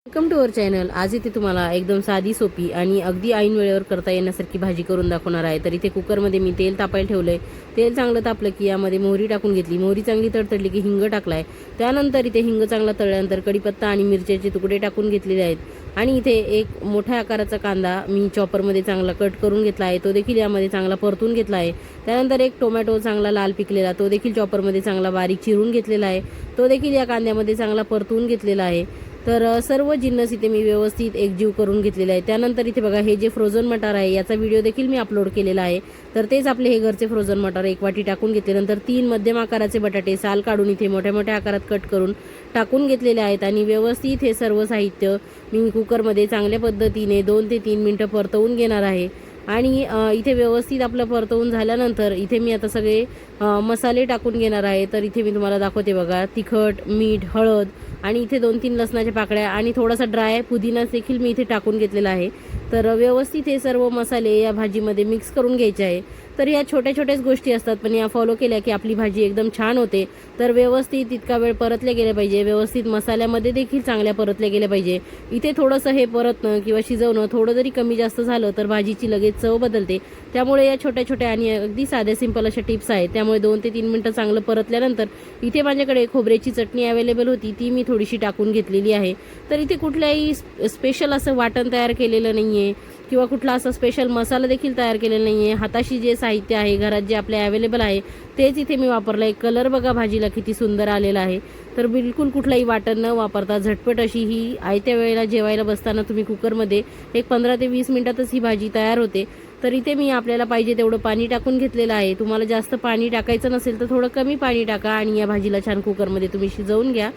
Welcome to our channel. आज इथे तुम्हाला एकदम साधी सोपी आणि अगदी ऐन वेळेवर करता येण्यासारखी भाजी करून दाखवणार आहे। तर इथे कुकरमध्ये मी तेल तापायला ठेवलंय। तेल चांगलं तापलं की यामध्ये मोहरी टाकून घेतली। मोहरी चांगली तडतडली की हिंग टाकलाय। त्यानंतर इथे हिंग चांगला तळल्यानंतर कढीपत्ता आणि मिरच्याचे तुकडे टाकून घेतलेले आहेत आणि इथे एक मोठ्या आकाराचा कांदा मी चॉपरमध्ये चांगला कट करून घेतला आहे, तो देखील यामध्ये चांगला परतून घेतला आहे। त्यानंतर एक टोमॅटो चांगला लाल पिकलेला, तो देखील चॉपरमध्ये चांगला बारीक चिरून घेतलेला आहे, तो देखील या कांद्यामध्ये चांगला परतून घेतलेला आहे। तर सर्व जिन्नस इथे मी व्यवस्थित एकजीव करून घेतलेले आहे। त्यानंतर इथे बघा, हे जे फ्रोझन मटार आहे याचा व्हिडिओ देखील मी अपलोड केलेला आहे। तर तेच आपले हे घरचे फ्रोझन मटार एक वाटी टाकून घेतल्यानंतर 3 मध्यम आकाराचे बटाटे साल काढून इथे मोठ्या मोठ्या आकारात कट करून टाकून घेतलेले आहेत आणि व्यवस्थित हे सर्व साहित्य मी कुकरमध्ये चांगल्या पद्धतीने 2 ते 3 मिनिटं परतवून घेणार आहे। आणि इथे व्यवस्थित आपलं परतवून झाल्यानंतर इथे मी आता सगळे मसाले टाकून घेणार आहे। तर इथे मी तुम्हाला दाखवते बघा, तिखट, मीठ, हळद आणि इथे 2-3 लसणाच्या पाकळ्या आणि थोडासा ड्राय पुदिना देखील मी इथे टाकून घेतलेला आहे। तर व्यवस्थित हे सर्व मसाले या भाजीमध्ये मिक्स करून घ्यायचे आहे। तर या छोट्या छोट्याच गोष्टी असतात, पण या फॉलो केल्या की आपली भाजी एकदम छान होते। तर व्यवस्थित इतका वेळ परतले गेले पाहिजे, व्यवस्थित मसाल्यामध्ये देखील चांगल्या परतले गेले पाहिजे। इथे थोडंसं हे परतणं किंवा शिजवणं थोडं जरी कमी जास्त झालं तर भाजीची लगेच चव बदलते। त्यामुळे या छोट्या छोट्या आणि अगदी साध्या सिंपल अशा टिप्स आहेत। त्यामुळे 2 ते 3 मिनिटं चांगलं परतल्यानंतर इथे माझ्याकडे खोबऱ्याची चटणी अवेलेबल होती, ती मी थोडीशी टाकून घेतलेली आहे। तर इथे कुठल्याही स्पेशल असं वाटण तयार केलेलं नाहीये किंवा कुठला असा स्पेशल मसाला देखील तयार केलेला नाहीये। हाताशी जे साहित्य आहे घरात जे आपले अवेलेबल आहे तेच इथे मी वापरलंय। कलर बघा भाजीला किती सुंदर आलेला आहे। तर बिलकुल कुठलाही वाटण न वापरता झटपट अशी ही आयत्या वेळेला जेवायला बसताना तुम्ही कुकरमध्ये एक 15 ते 20 मिनिटातच ही भाजी तयार होते। तर इथे मी आपल्याला पाहिजे तेवढं पाणी टाकून घेतलेलं आहे। तुम्हाला जास्त पाणी टाकायचं नसेल तर थोडं कमी पाणी टाका आणि या भाजीला छान कुकरमध्ये तुम्ही शिजवून घ्या।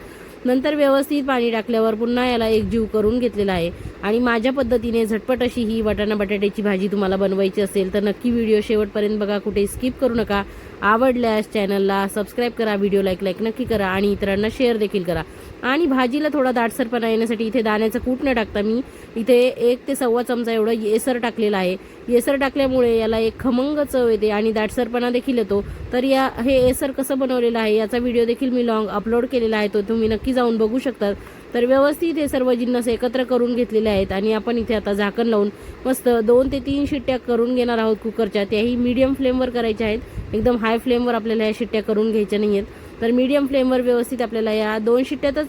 नंतर व्यवस्थित पाणी टाकल्यावर पुन्हा याला एकजीव करून घेतलेला आहे आणि माझ्या पद्धतीने झटपट अशी ही वाटाणा बटाट्याची भाजी तुम्हाला बनवायची असेल तर नक्की व्हिडिओ शेवटपर्यंत बघा, कुठे स्किप करू नका। आवडल्यास चॅनलला सबस्क्राईब करा, व्हिडिओ लाईक नक्की करा आणि इतरांना शेअर देखील करा। आणि भाजीला थोडा दाटसरपणा येण्यासाठी इथे दाण्याचं कूट न टाकता मी इथे 1 ते सव्वा चमचा एवढं येसर टाकलेला आहे। येसर टाकल्यामुळे याला एक खमंग चव येते आणि दाटसरपणा देखील येतो। तर हे येसर कसं बनवलेलं आहे याचा व्हिडिओ देखील मी लॉंग अपलोड केलेला आहे, तो तुम्ही नक्की जाऊन बघू शकता। तर व्यवस्थित हे सर्व जिन्नस एकत्र करून घेतलेले आहेत आणि आपण इथे आता झाकण लावून मस्त 2 ते 3 शिट्ट्या करून घेणार आहोत कुकरच्या। त्याही मीडियम फ्लेमवर करायच्या आहेत, एकदम हाय फ्लेमवर आपल्याला या शिट्ट्या करून घ्यायच्या नाही आहेत। तर मीडियम फ्लेमवर व्यवस्थित आपल्याला या 2 शिट्ट्यातच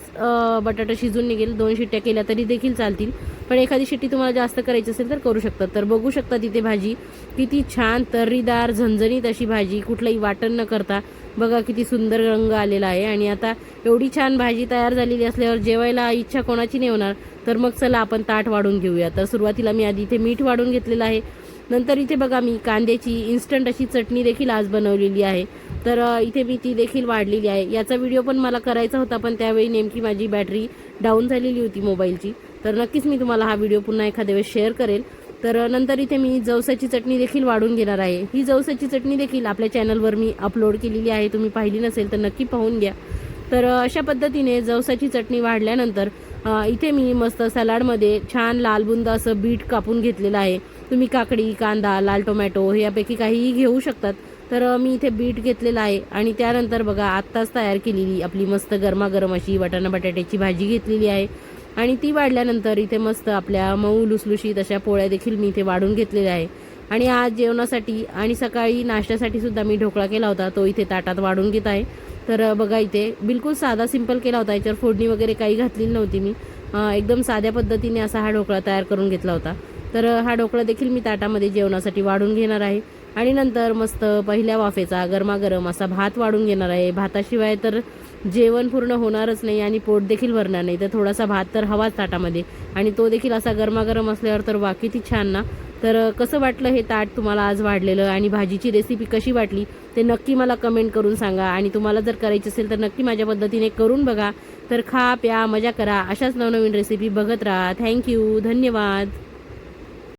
बटाटा शिजून निघेल। 2 शिट्ट्या केल्या तरी देखील चालतील, पण एखादी शिट्टी तुम्हाला जास्त करायची असेल तर करू शकता। तर बघू शकता तिथे भाजी किती छान तर्रीदार झणझणीत अशी भाजी, कुठलंही वाटण न करता बघा किती सुंदर रंग आलेला आहे। आणि आता एवढी छान भाजी तयार झालेली असल्यावर जेवायला इच्छा कोणाची नाही होणार। तर मग चला आपण ताट वाढून घेऊया। तर सुरुवातीला मी आधी इथे मीठ वाढून घेतलेलं आहे। नंतर इथे बघा मी कांद्याची इन्स्टंट अशी चटणी देखील आज बनवलेली आहे। तर इथे मी ती देखील वाढलेली आहे। याचा व्हिडिओ पण मला करायचा होता, पण त्यावेळी नेमकी माझी बॅटरी डाऊन झालेली होती मोबाईलची। तर नक्कीच मी तुम्हाला हा व्हिडिओ पुन्हा एखाद्या वेळेस शेअर करेल। तर नंतर इथे मी जवसाची चटणी देखील वाढून घेणार आहे। ही जवसाची चटणी देखील आपल्या चॅनलवर मी अपलोड केलेली आहे, तुम्ही पाहिली नसेल तर नक्की पाहून घ्या। तर अशा पद्धतीने जवसाची चटणी वाढल्यानंतर इथे मी मस्त सलाडमध्ये छान लालबुंद असं बीट कापून घेतलेलं आहे। तुम्ही काकडी, कांदा, लाल टोमॅटो यापैकी काहीही घेऊ शकतात। तर मी इथे बीट घेतलेला आहे आणि त्यानंतर बघा आत्ताच तयार केलेली आपली मस्त गरमागरम अशी वाटाणा बटाट्याची भाजी घेतलेली आहे आणि ती वाढल्यानंतर इथे मस्त आपल्या मऊ लुसलुशीत अशा पोळ्या देखील मी इथे वाढून घेतलेल्या आहे। आणि आज जेवणासाठी आणि सकाळी नाश्त्यासाठी सुद्धा मी ढोकळा केला होता, तो इथे ताटात वाढून घेत आहे। तर बघा इथे बिलकुल साधा सिंपल केला होता, याच्यावर फोडणी वगैरे काही घातलेली नव्हती मी, एकदम साध्या पद्धतीने असा हा ढोकळा तयार करून घेतला होता। तर हा ढोकळा देखील मी ताटामध्ये जेवणासाठी वाढून घेणार आहे आणि नंतर मस्त पहिल्या वाफेचा गरमागरम असा भात वाढून घेणार आहे। भाताशिवाय तर जेवण पूर्ण होणारच नाही आणि पोट देखील भरणार नाही, तर थोडासा भात तर हवाच ताटामध्ये आणि तो देखील असा गरमागरम असल्यावर तर वा किती छान ना। तर कसं वाटलं हे ताट तुम्हाला आज वाढलेलं आणि भाजीची रेसिपी कशी वाटली ते नक्की मला कमेंट करून सांगा। आणि तुम्हाला जर करायची असेल तर नक्की माझ्या पद्धतीने करून बघा। तर खा प्या मजा करा, अशाच नवनवीन रेसिपी बघत राहा। थँक्यू, धन्यवाद।